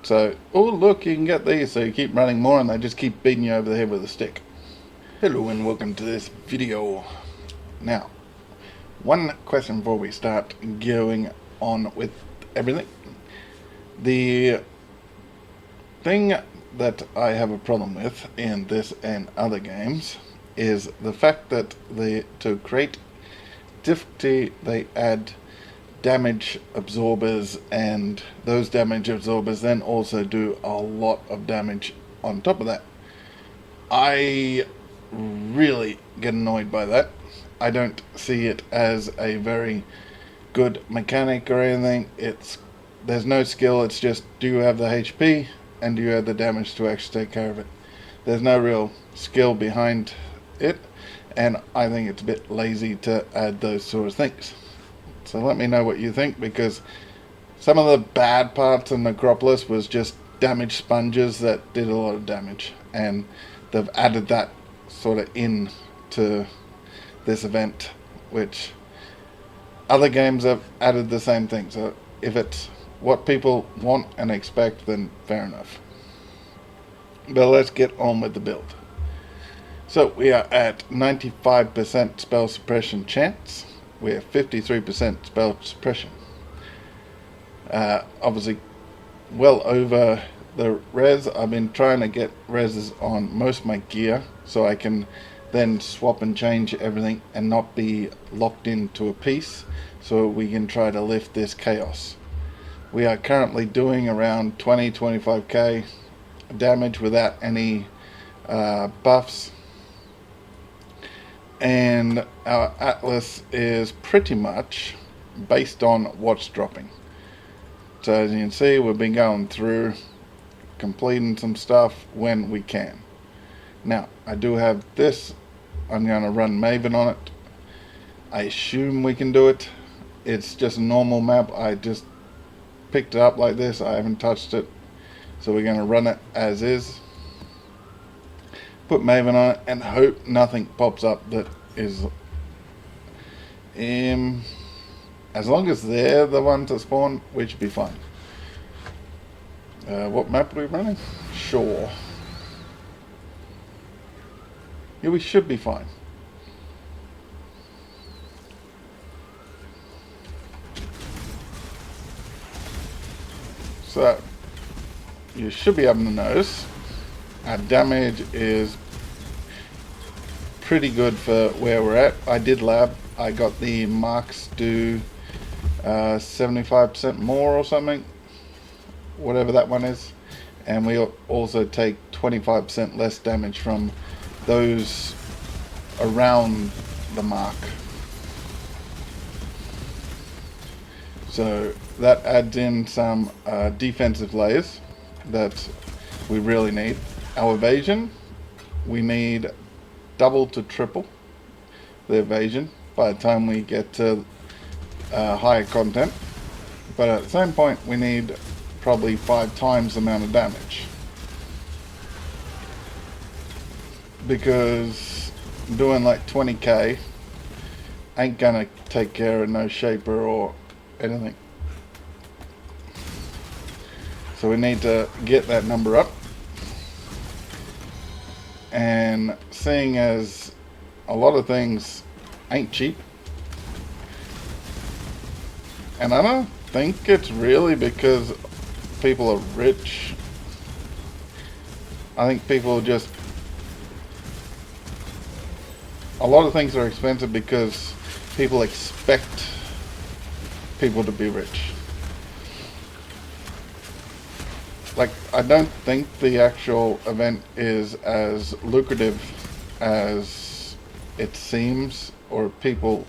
So, oh look, you can get these, so you keep running more and they just keep beating you over the head with a stick. Hello and welcome to this video. Now, one question before we start going on with everything. The thing that I have a problem with in this and other games is the fact that to create difficulty they add damage absorbers, and those damage absorbers then also do a lot of damage on top of that. I really get annoyed by that. I don't see it as a very good mechanic or anything. There's no skill, it's just do you have the HP and do you have the damage to actually take care of it. There's no real skill behind it, and I think it's a bit lazy to add those sort of things. So let me know what you think, because some of the bad parts in Necropolis was just damage sponges that did a lot of damage, and they've added that sort of in to this event, which other games have added the same thing. So if it's what people want and expect, then fair enough. But let's get on with the build. So we are at 95% spell suppression chance. We have 53% spell suppression. Obviously well over the res. I've been trying to get reses on most of my gear so I can then swap and change everything and not be locked into a piece, so we can try to lift this chaos. We are currently doing around 20-25k damage without any buffs, and our atlas is pretty much based on what's dropping. So as you can see, we've been going through completing some stuff when we can. Now I do have this. I'm going to run Maven on it. I assume we can do it. It's just a normal map. I just picked it up like this. I haven't touched it, so we're going to run it as is. Put Maven on it and hope nothing pops up that is as long as they're the ones that spawn, we should be fine. What map are we running? Sure. Yeah, we should be fine. So you should be able to notice our damage is pretty good for where we're at. I did lab. I got the marks do 75% more or something, whatever that one is, and we also take 25% less damage from those around the mark. So that adds in some defensive layers that we really need. Our evasion, we need double to triple the evasion by the time we get to higher content, but at the same point we need probably 5 times the amount of damage, because doing like 20k ain't gonna take care of no shaper or anything. So we need to get that number up, and seeing as a lot of things ain't cheap, and I don't think it's really because people are rich. I think people just, a lot of things are expensive because people expect people to be rich. Like, I don't think the actual event is as lucrative as it seems, or people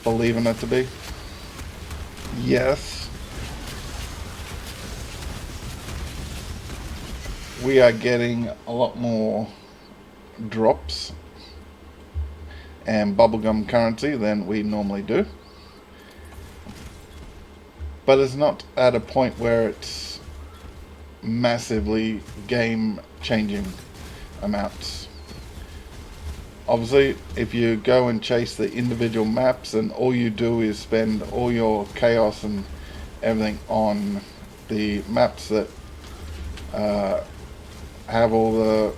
believe in it to be. Yes, we are getting a lot more drops and bubblegum currency than we normally do, but it's not at a point where it's massively game changing amounts. Obviously, if you go and chase the individual maps and all you do is spend all your chaos and everything on the maps that have all the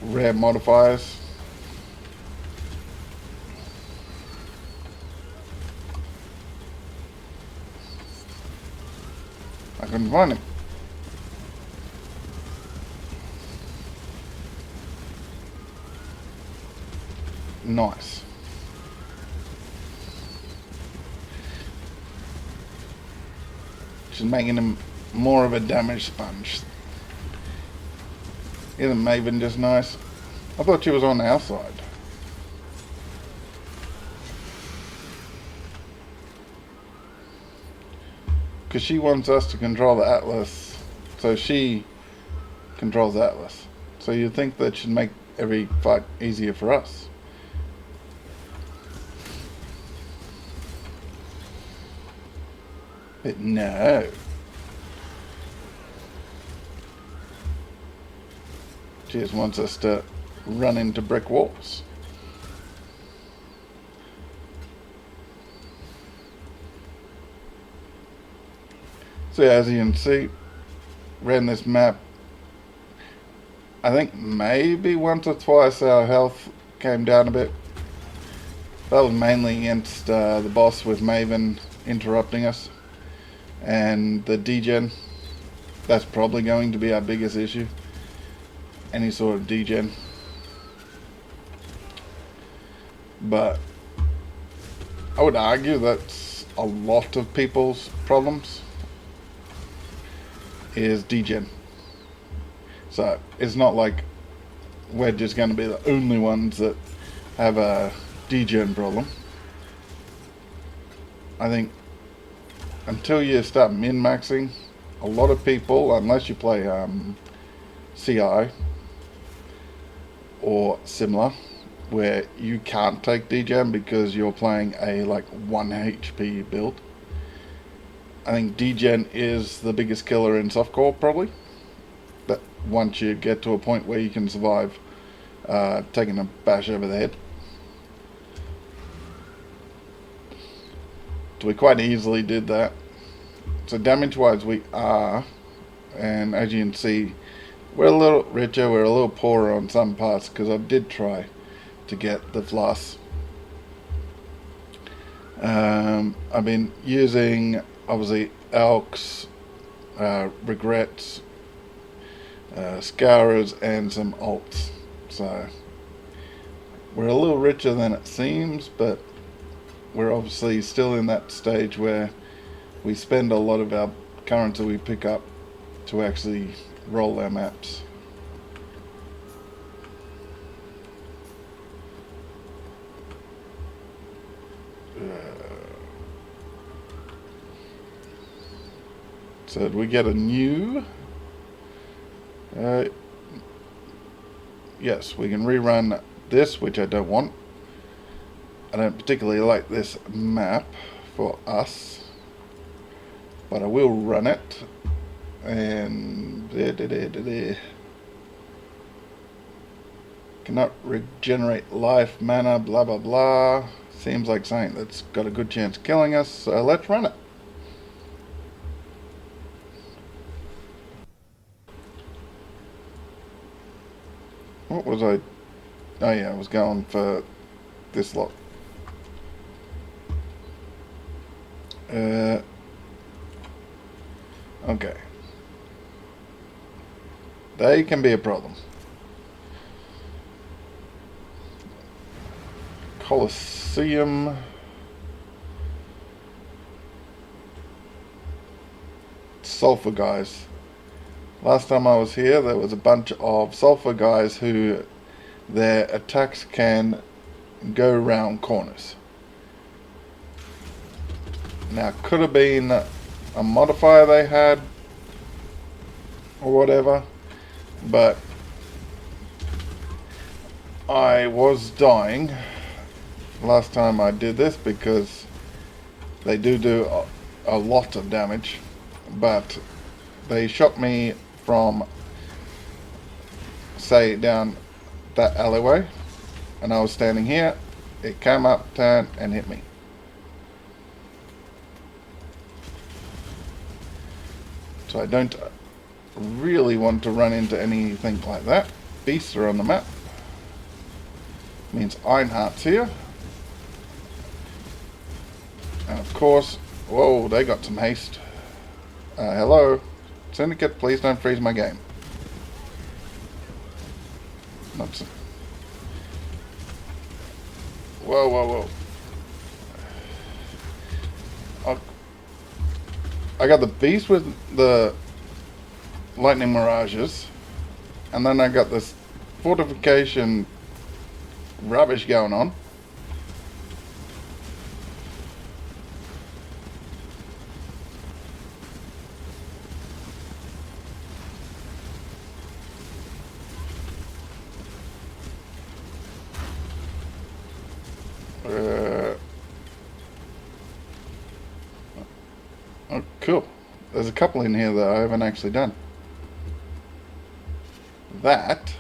rare modifiers. I couldn't find him. Nice. Just making him more of a damage sponge. Isn't Maven just nice? I thought she was on our side. Because she wants us to control the Atlas, so she controls the Atlas. So you'd think that should make every fight easier for us. But no. She just wants us to run into brick walls. So as you can see, ran this map. I think maybe once or twice our health came down a bit. That was mainly against the boss with Maven interrupting us. And the degen. That's probably going to be our biggest issue. Any sort of degen. But I would argue that's a lot of people's problems. Is degen. So it's not like we're just going to be the only ones that have a degen problem. I think until you start min-maxing, a lot of people, unless you play CI or similar, where you can't take degen because you're playing a like 1 HP build. I think degen is the biggest killer in softcore probably. That once you get to a point where you can survive taking a bash over the head. So we quite easily did that. So damage wise we are, and as you can see, we're a little richer, we're a little poorer on some parts because I did try to get the floss. I've been using obviously Elks, Regrets, Scourers and some Alts. So we're a little richer than it seems, but we're obviously still in that stage where we spend a lot of our currency we pick up to actually roll our maps. So did we get a new? Yes, we can rerun this, which I don't want. I don't particularly like this map for us, but I will run it. And cannot regenerate life, mana, blah blah blah. Seems like something that's got a good chance of killing us, so let's run it. What was I? Oh yeah, I was going for this lot. Okay. They can be a problem. Colosseum. Sulfur guys. Last time I was here, there was a bunch of sulfur guys who their attacks can go around corners. Now, could have been a modifier they had or whatever, but I was dying last time I did this because they do a lot of damage, but they shot me from, say, down that alleyway, and I was standing here. It came up, turned, and hit me. So I don't really want to run into anything like that. Beasts are on the map. Means Ironheart's here. And of course, whoa, they got some haste. Hello. Syndicate, please don't freeze my game. Not so. Whoa, whoa, whoa. I got the beast with the lightning mirages, and then I got this fortification rubbish going on. Oh, cool. There's a couple in here that I haven't actually done. That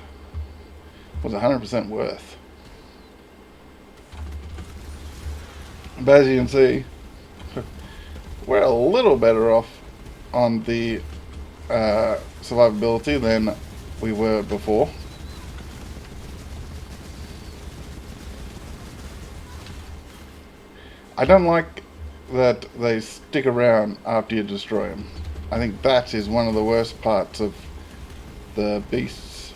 was 100% worth. But as you can see, we're a little better off on the survivability than we were before. I don't like that they stick around after you destroy them. I think that is one of the worst parts of the beasts.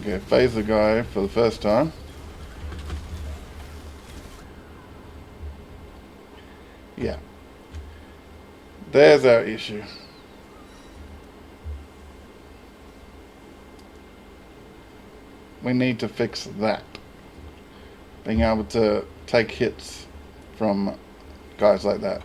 Okay, phase the guy for the first time. Yeah. There's our issue. We need to fix that. Being able to take hits from guys like that.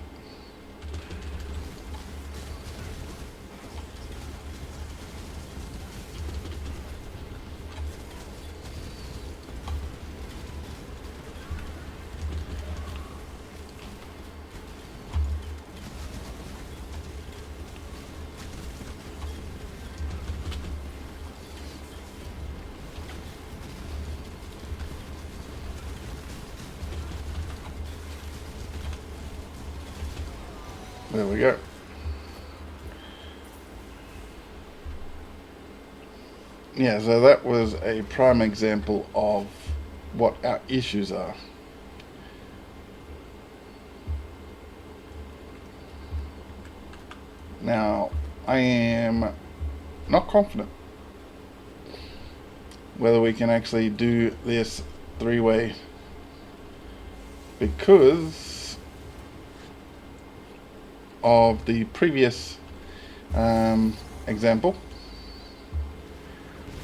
There we go. Yeah, so that was a prime example of what our issues are. Now, I am not confident whether we can actually do this three-way, because of the previous example.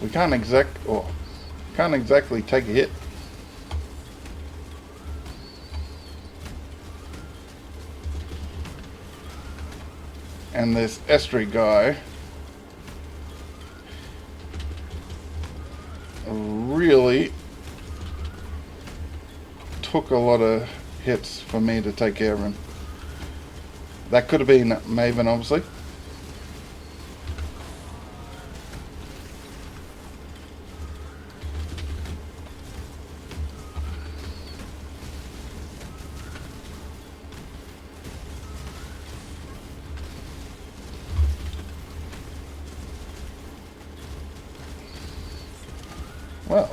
We can't exactly take a hit. And this estuary guy really took a lot of hits for me to take care of him. That could have been Maven, obviously. Well,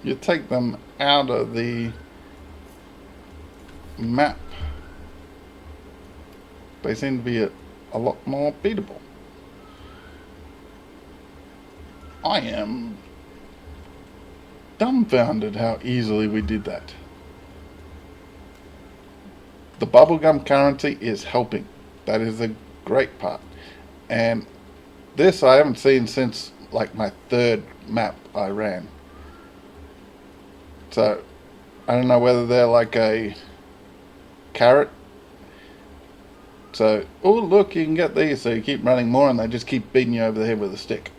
you take them out of the map, they seem to be a lot more beatable. I am dumbfounded how easily we did that. The bubblegum currency is helping. That is a great part. And this I haven't seen since like my third map I ran. So I don't know whether they're like a carrot. So, oh look, you can get these, so you keep running more and they just keep beating you over the head with a stick.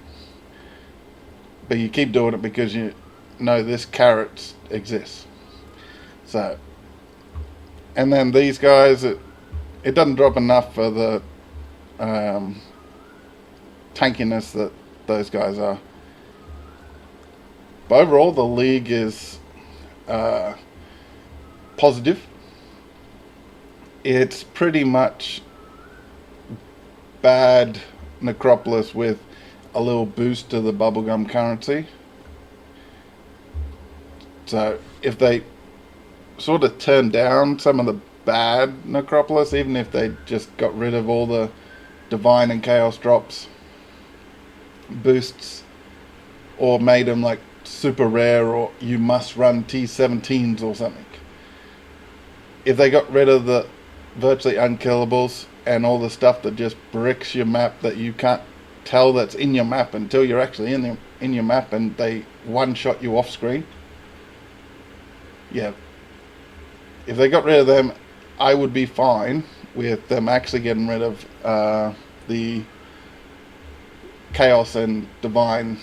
But you keep doing it because know this carrot exists. So, and then these guys, it doesn't drop enough for the tankiness that those guys are. But overall, the league is positive. It's pretty much bad Necropolis with a little boost to the bubblegum currency. So if they sort of turn down some of the bad Necropolis, even if they just got rid of all the Divine and Chaos drops, boosts, or made them like super rare, or you must run T17s or something. If they got rid of the virtually unkillables and all the stuff that just bricks your map that you can't tell that's in your map until you're actually in your map and they one-shot you off screen. Yeah. If they got rid of them, I would be fine with them actually getting rid of the Chaos and Divine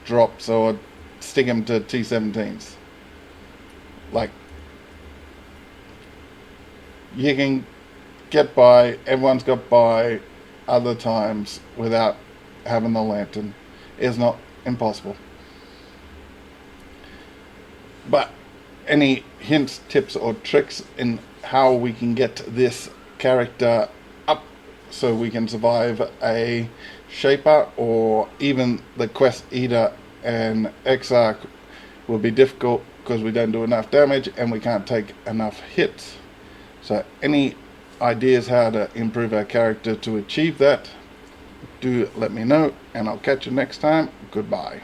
drops, or stick them to T17s. Like, you can get by, everyone's got by other times without having the lantern. It's not impossible. But any hints, tips, or tricks in how we can get this character up so we can survive a Shaper or even the Quest Eater and Exarch will be difficult because we don't do enough damage and we can't take enough hits. So any ideas how to improve our character to achieve that, do let me know, and I'll catch you next time. Goodbye.